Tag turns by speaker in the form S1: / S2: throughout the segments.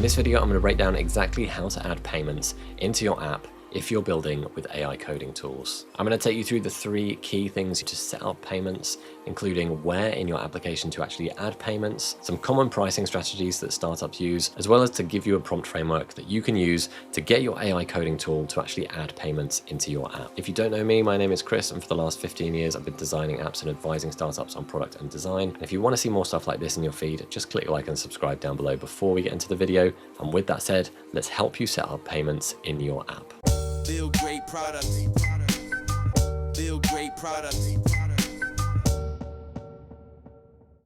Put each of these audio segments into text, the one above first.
S1: this video, I'm going to break down exactly how to add payments into your app if you're building with AI coding tools. I'm going to take you through the 3 key things to set up payments, including where in your application to actually add payments, some common pricing strategies that startups use, as well as to give you a prompt framework that you can use to get your AI coding tool to actually add payments into your app. If you don't know me, my name is Chris, and for the last 15 years, I've been designing apps and advising startups on product and design. And if you want to see more stuff like this in your feed, just click like and subscribe down below before we get into the video. And with that said, let's help you set up payments in your app.
S2: Build great products. Build great products.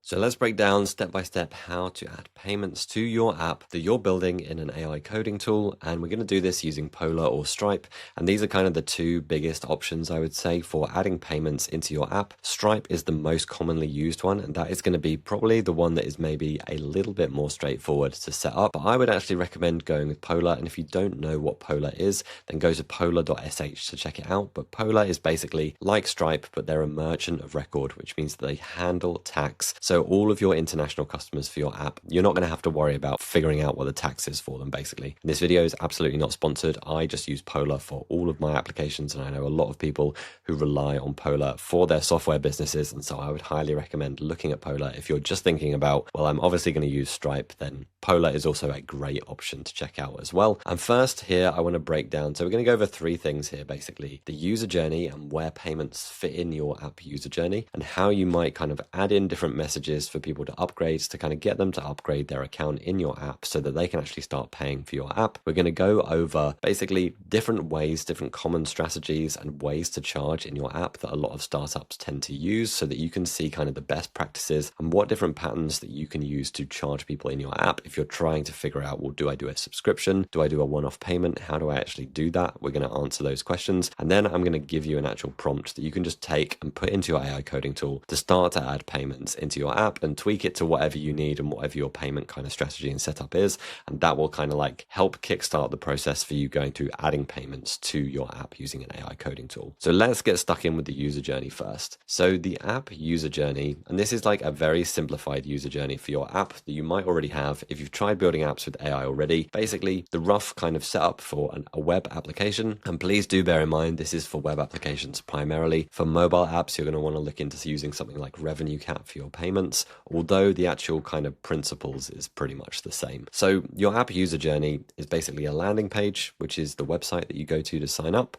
S1: So let's break down step by step how to add payments to your app that you're building in an AI coding tool. And we're going to do this using Polar or Stripe. And these are kind of the 2 biggest options, I would say, for adding payments into your app. Stripe is the most commonly used one, and that is going to be probably the one that is maybe a little bit more straightforward to set up. But I would actually recommend going with Polar. And if you don't know what Polar is, then go to polar.sh to check it out. But Polar is basically like Stripe, but they're a merchant of record, which means that they handle tax. So all of your international customers for your app, you're not going to have to worry about figuring out what the tax is for them, basically. And this video is absolutely not sponsored. I just use Polar for all of my applications, and I know a lot of people who rely on Polar for their software businesses, and so I would highly recommend looking at Polar. If you're just thinking about, well, I'm obviously going to use Stripe, then Polar is also a great option to check out as well. And first here, I want to break down, so we're going to go over 3 things here, basically. The user journey and where payments fit in your app user journey, and how you might kind of add in different messages for people to upgrade, to kind of get them to upgrade their account in your app so that they can actually start paying for your app. We're going to go over basically different ways, different common strategies and ways to charge in your app that a lot of startups tend to use, so that you can see kind of the best practices and what different patterns that you can use to charge people in your app if you're trying to figure out, well, do I do a subscription? Do I do a one-off payment? How do I actually do that? We're going to answer those questions, and then I'm going to give you an actual prompt that you can just take and put into your AI coding tool to start to add payments into your app and tweak it to whatever you need and whatever your payment kind of strategy and setup is. And that will kind of like help kickstart the process for you going through adding payments to your app using an AI coding tool. So let's get stuck in with the user journey first. So the app user journey, and this is like a very simplified user journey for your app that you might already have if you've tried building apps with AI already. Basically, the rough kind of setup for a web application, and please do bear in mind this is for web applications primarily. For mobile apps, you're going to want to look into using something like Revenue Cap for your payments, although the actual kind of principles is pretty much the same. So your app user journey is basically a landing page, which is the website that you go to sign up.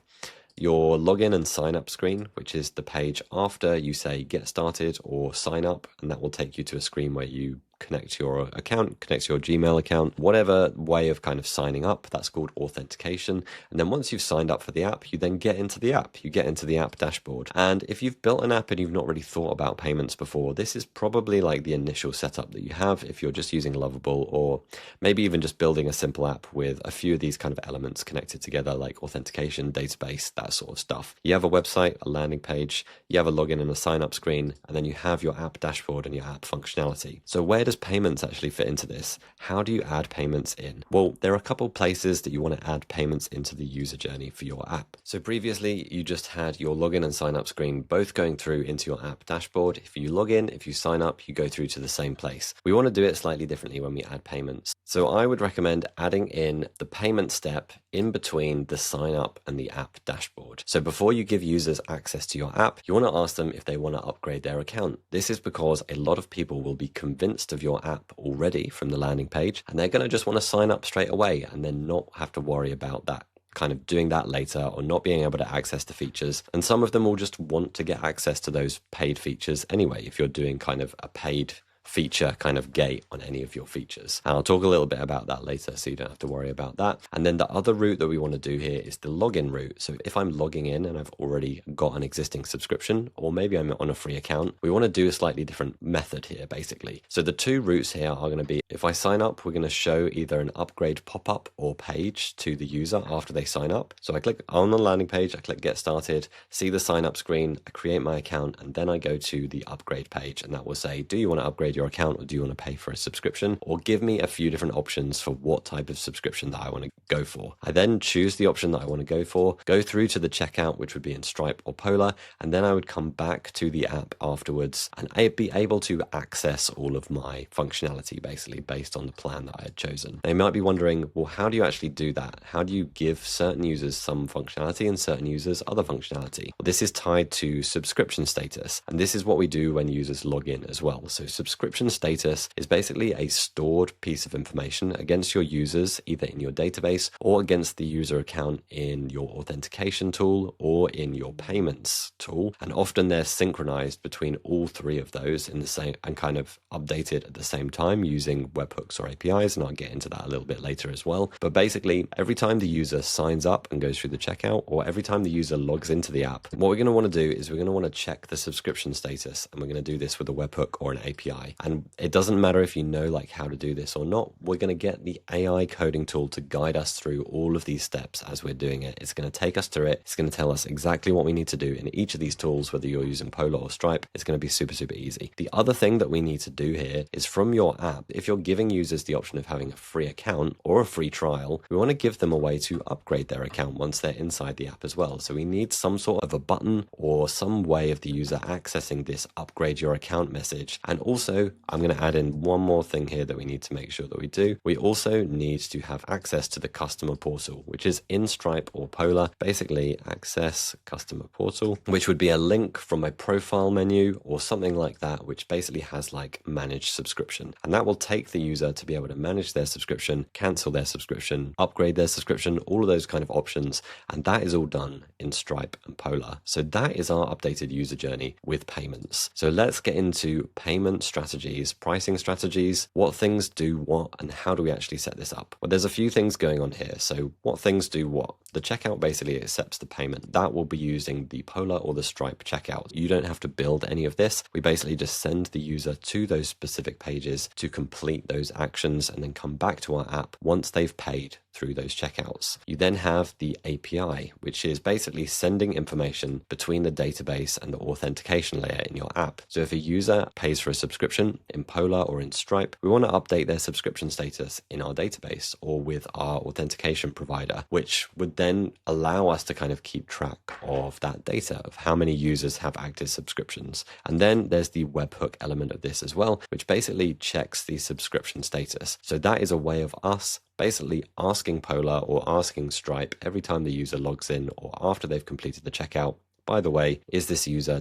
S1: Your login and sign up screen, which is the page after you say get started or sign up, and that will take you to a screen where you connect your account, connect your Gmail account, whatever way of kind of signing up. That's called authentication. And then once you've signed up for the app, you then get into the app. You get into the app dashboard. And if you've built an app and you've not really thought about payments before, this is probably like the initial setup that you have if you're just using Lovable, or maybe even just building a simple app with a few of these kind of elements connected together, like authentication, database, that sort of stuff. You have a website, a landing page, you have a login and a sign up screen, and then you have your app dashboard and your app functionality. So where does payments actually fit into this? How do you add payments in? Well, there are a couple places that you want to add payments into the user journey for your app. So previously, you just had your login and sign up screen both going through into your app dashboard. If you log in, if you sign up, you go through to the same place. We want to do it slightly differently when we add payments. So I would recommend adding in the payment step in between the sign up and the app dashboard. So before you give users access to your app, you want to ask them if they want to upgrade their account. This is because a lot of people will be convinced of your app already from the landing page, and they're going to just want to sign up straight away and then not have to worry about that kind of doing that later or not being able to access the features. And some of them will just want to get access to those paid features anyway if you're doing kind of a paid feature kind of gate on any of your features. And I'll talk a little bit about that later, so you don't have to worry about that. And then the other route that we want to do here is the login route. So if I'm logging in and I've already got an existing subscription, or maybe I'm on a free account, we want to do a slightly different method here, basically. So the 2 routes here are going to be, if I sign up, we're going to show either an upgrade pop-up or page to the user after they sign up. So I click on the landing page, I click get started, see the sign up screen, I create my account, and then I go to the upgrade page, and that will say, do you want to upgrade your your account, or do you want to pay for a subscription? Or give me a few different options for what type of subscription that I want to go for. I then choose the option that I want to go for, go through to the checkout, which would be in Stripe or Polar, and then I would come back to the app afterwards and I'd be able to access all of my functionality basically based on the plan that I had chosen. Now, you might be wondering, well, how do you actually do that? How do you give certain users some functionality and certain users other functionality? Well, this is tied to subscription status, and this is what we do when users log in as well. So subscription status is basically a stored piece of information against your users, either in your database or against the user account in your authentication tool or in your payments tool. And often they're synchronized between all three of those in the same and kind of updated at the same time using webhooks or APIs. And I'll get into that a little bit later as well. But basically, every time the user signs up and goes through the checkout, or every time the user logs into the app, what we're going to want to do is we're going to want to check the subscription status, and we're going to do this with a webhook or an API. And it doesn't matter if you know like how to do this or not. We're going to get the AI coding tool to guide us through all of these steps as we're doing it. It's going to take us through it. It's going to tell us exactly what we need to do in each of these tools, whether you're using Polar or Stripe. It's going to be super, super easy. The other thing that we need to do here is from your app, if you're giving users the option of having a free account or a free trial, we want to give them a way to upgrade their account once they're inside the app as well. So we need some sort of a button or some way of the user accessing this upgrade your account message. And also, I'm going to add in one more thing here that we need to make sure that we do. We also need to have access to the customer portal, which is in Stripe or Polar. Basically, access customer portal, which would be a link from a profile menu or something like that, which basically has like manage subscription. And that will take the user to be able to manage their subscription, cancel their subscription, upgrade their subscription, all of those kind of options. And that is all done in Stripe and Polar. So that is our updated user journey with payments. So let's get into payment strategies, pricing strategies, what things do what, and how do we actually set this up? Well, there's a few things going on here. So what things do what? The checkout basically accepts the payment. That will be using the Polar or the Stripe checkout. You don't have to build any of this. We basically just send the user to those specific pages to complete those actions and then come back to our app once they've paid through those checkouts. You then have the API, which is basically sending information between the database and the authentication layer in your app. So if a user pays for a subscription in Polar or in Stripe, we want to update their subscription status in our database or with our authentication provider, which would then allow us to kind of keep track of that data of how many users have active subscriptions. And then there's the webhook element of this as well, which basically checks the subscription status. So that is a way of us basically asking Polar or asking Stripe every time the user logs in or after they've completed the checkout, by the way, does this user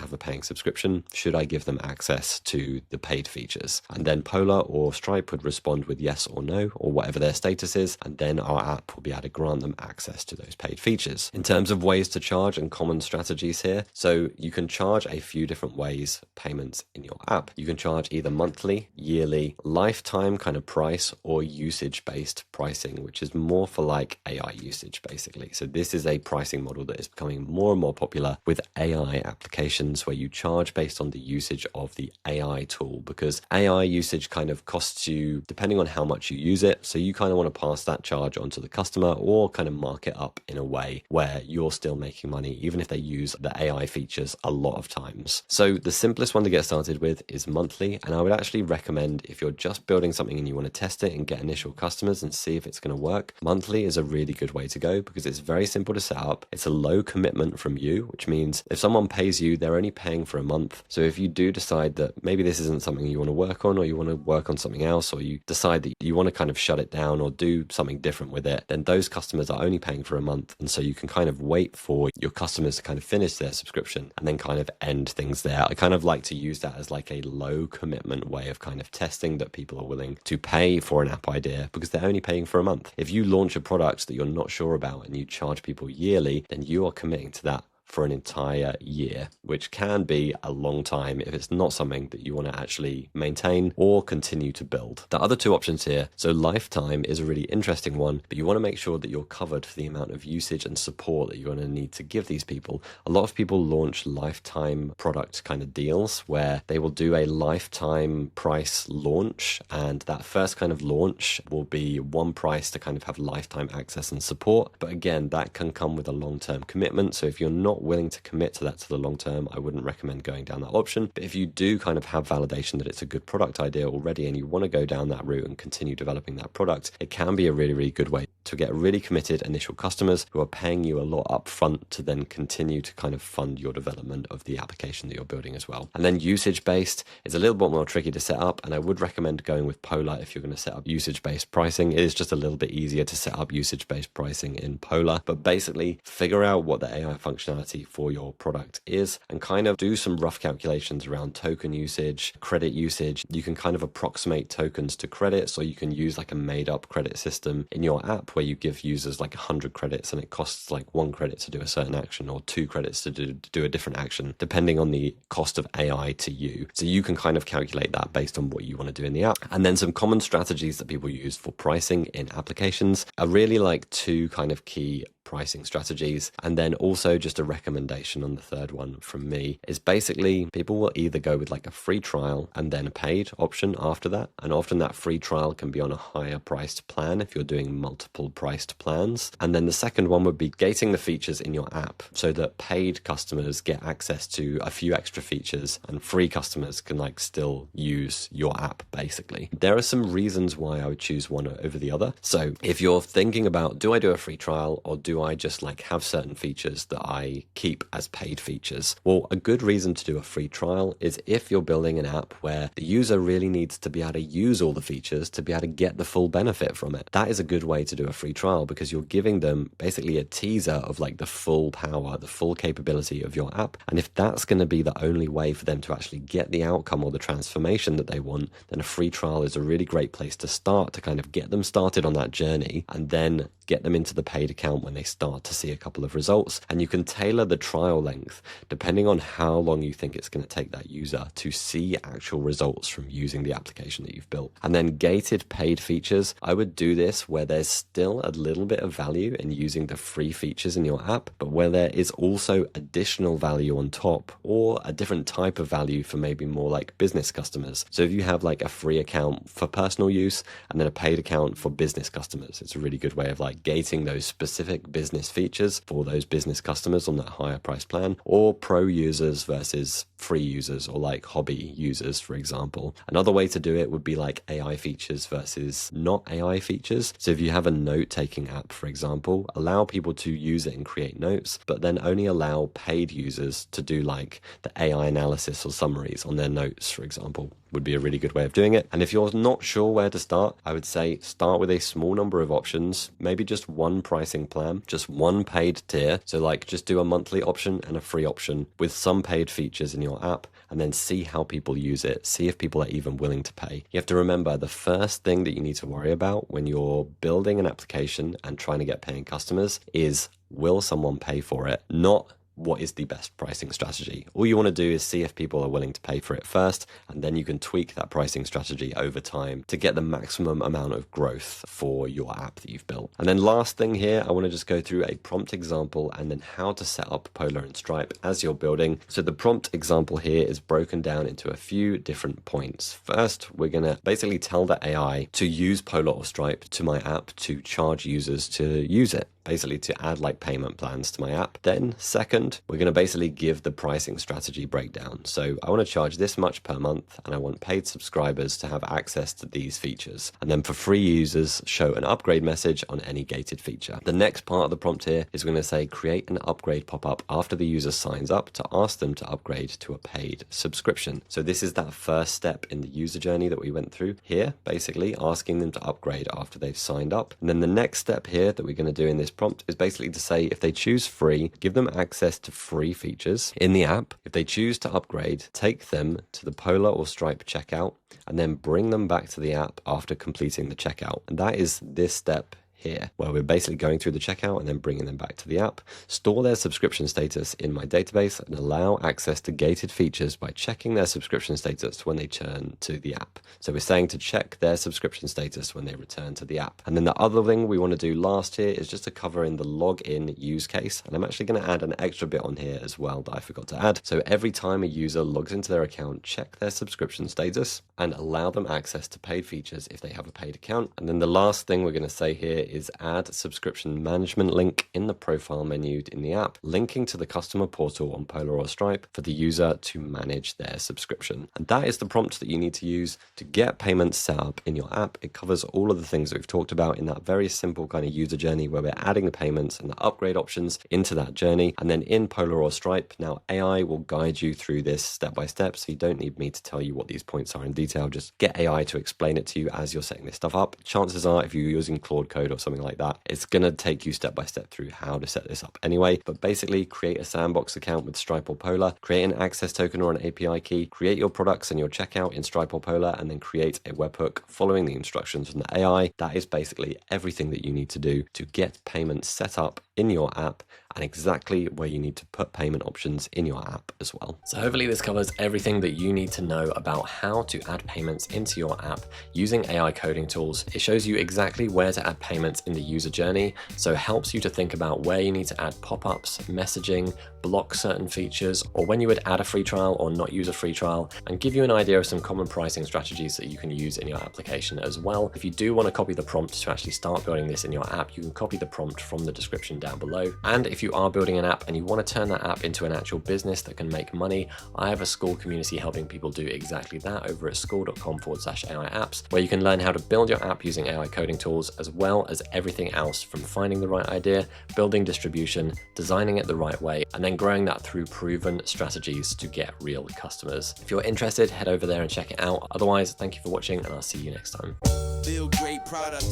S1: have a paying subscription? Should I give them access to the paid features? And then Polar or Stripe would respond with yes or no, or whatever their status is, and then our app will be able to grant them access to those paid features. In terms of ways to charge and common strategies here, so you can charge a few different ways payments in your app. You can charge either monthly, yearly, lifetime kind of price, or usage-based pricing, which is more for like AI usage, basically. So this is a pricing model that is becoming more and more popular with AI applications where you charge based on the usage of the AI tool, because AI usage kind of costs you depending on how much you use it. So you kind of want to pass that charge onto the customer or kind of mark it up in a way where you're still making money, even if they use the AI features a lot of times. So the simplest one to get started with is monthly. And I would actually recommend, if you're just building something and you want to test it and get initial customers and see if it's going to work, monthly is a really good way to go because it's very simple to set up. It's a low commitment from you, which means if someone pays you, they're only paying for a month. So if you do decide that maybe this isn't something you want to work on, or you want to work on something else, or you decide that you want to kind of shut it down or do something different with it, then those customers are only paying for a month. And so you can kind of wait for your customers to kind of finish their subscription and then kind of end things there. I kind of like to use that as like a low commitment way of kind of testing that people are willing to pay for an app idea because they're only paying for a month. If you launch a product that you're not sure about and you charge people yearly, then you are committing to that for an entire year, which can be a long time if it's not something that you want to actually maintain or continue to build. The other two options here, so lifetime is a really interesting one, but you want to make sure that you're covered for the amount of usage and support that you're going to need to give these people. A lot of people launch lifetime product kind of deals where they will do a lifetime price launch, and that first kind of launch will be one price to kind of have lifetime access and support. But again, that can come with a long-term commitment. So if you're not not willing to commit to that to the long term, I wouldn't recommend going down that option. But if you do kind of have validation that it's a good product idea already and you want to go down that route and continue developing that product, it can be a really, really good way to get really committed initial customers who are paying you a lot up front to then continue to kind of fund your development of the application that you're building as well. And then usage-based is a little bit more tricky to set up, and I would recommend going with Polar if you're going to set up usage-based pricing. It is just a little bit easier to set up usage-based pricing in Polar, but basically figure out what the AI functionality for your product is and kind of do some rough calculations around token usage, credit usage. You can kind of approximate tokens to credits, or you can use like a made-up credit system in your app where you give users like 100 credits and it costs like 1 credit to do a certain action or 2 credits to do a different action, depending on the cost of AI to you. So you can kind of calculate that based on what you want to do in the app. And then some common strategies that people use for pricing in applications are really like 2 kind of key pricing strategies. And then also just a recommendation on the third one from me is basically people will either go with like a free trial and then a paid option after that. And often that free trial can be on a higher priced plan if you're doing multiple priced plans. And then the second one would be gating the features in your app so that paid customers get access to a few extra features and free customers can like still use your app basically. There are some reasons why I would choose one over the other. So if you're thinking about, do I do a free trial or do I just like have certain features that I keep as paid features? Well, a good reason to do a free trial is if you're building an app where the user really needs to be able to use all the features to be able to get the full benefit from it. That is a good way to do a free trial because you're giving them basically a teaser of like the full power, the full capability of your app. And if that's going to be the only way for them to actually get the outcome or the transformation that they want, then a free trial is a really great place to start to kind of get them started on that journey and then get them into the paid account when they start to see a couple of results. And you can tailor the trial length depending on how long you think it's going to take that user to see actual results from using the application that you've built. And then gated paid features, I would do this where there's still a little bit of value in using the free features in your app, but where there is also additional value on top or a different type of value for maybe more like business customers. So if you have like a free account for personal use and then a paid account for business customers, it's a really good way of like gating those specific business features for those business customers on that higher price plan, or pro users versus free users or like hobby users, for example. Another way to do it would be like AI features versus not AI features. So if you have a note-taking app, for example, allow people to use it and create notes, but then only allow paid users to do like the AI analysis or summaries on their notes, for example. Would be a really good way of doing it. And if you're not sure where to start, I would say start with a small number of options, maybe just one pricing plan, just one paid tier. So like just do a monthly option and a free option with some paid features in your app, and then see how people use it. See if people are even willing to pay. You have to remember the first thing that you need to worry about when you're building an application and trying to get paying customers is, will someone pay for it? Not what is the best pricing strategy. All you want to do is see if people are willing to pay for it first, and then you can tweak that pricing strategy over time to get the maximum amount of growth for your app that you've built. And then last thing here, I want to just go through a prompt example and then how to set up Polar and Stripe as you're building. So the prompt example here is broken down into a few different points. First, we're going to basically tell the AI to use Polar or Stripe to my app to charge users to use it, basically to add like payment plans to my app. Then second, we're going to basically give the pricing strategy breakdown. So I want to charge this much per month and I want paid subscribers to have access to these features. And then for free users, show an upgrade message on any gated feature. The next part of the prompt here is we're going to say create an upgrade pop-up after the user signs up to ask them to upgrade to a paid subscription. So this is that first step in the user journey that we went through here, basically asking them to upgrade after they've signed up. And then the next step here that we're going to do in this prompt is basically to say if they choose free, give them access to free features in the app. If they choose to upgrade, take them to the Polar or Stripe checkout and then bring them back to the app after completing the checkout. And that is this step here, where we're basically going through the checkout and then bringing them back to the app, store their subscription status in my database, and allow access to gated features by checking their subscription status when they turn to the app. So we're saying to check their subscription status when they return to the app. And then the other thing we want to do last here is just to cover in the login use case. And I'm actually going to add an extra bit on here as well that I forgot to add. So every time a user logs into their account, check their subscription status and allow them access to paid features if they have a paid account. And then the last thing we're going to say here is add subscription management link in the profile menu in the app, linking to the customer portal on Polar or Stripe for the user to manage their subscription. And that is the prompt that you need to use to get payments set up in your app. It covers all of the things that we've talked about in that very simple kind of user journey where we're adding the payments and the upgrade options into that journey. And then in Polar or Stripe, now AI will guide you through this step by step. So you don't need me to tell you what these points are in detail. Just get AI to explain it to you as you're setting this stuff up. Chances are, if you're using Claude Code or something like that, it's going to take you step by step through how to set this up anyway. But basically, create a sandbox account with Stripe or Polar, create an access token or an API key, create your products and your checkout in Stripe or Polar, and then create a webhook following the instructions from the AI. That is basically everything that you need to do to get payments set up in your app, and exactly where you need to put payment options in your app as well. So hopefully this covers everything that you need to know about how to add payments into your app using AI coding tools. It shows you exactly where to add payments in the user journey, so it helps you to think about where you need to add pop-ups, messaging, block certain features, or when you would add a free trial or not use a free trial, and give you an idea of some common pricing strategies that you can use in your application as well. If you do want to copy the prompt to actually start building this in your app, you can copy the prompt from the description down below. And if you are building an app and you want to turn that app into an actual business that can make money, I have a school community helping people do exactly that over at school.com/AI apps, where you can learn how to build your app using AI coding tools, as well as everything else from finding the right idea, building distribution, designing it the right way, and then growing that through proven strategies to get real customers. If you're interested, head over there and check it out. Otherwise, thank you for watching, and I'll see you next time.
S2: Build great product.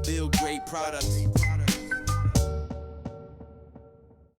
S2: Build great product.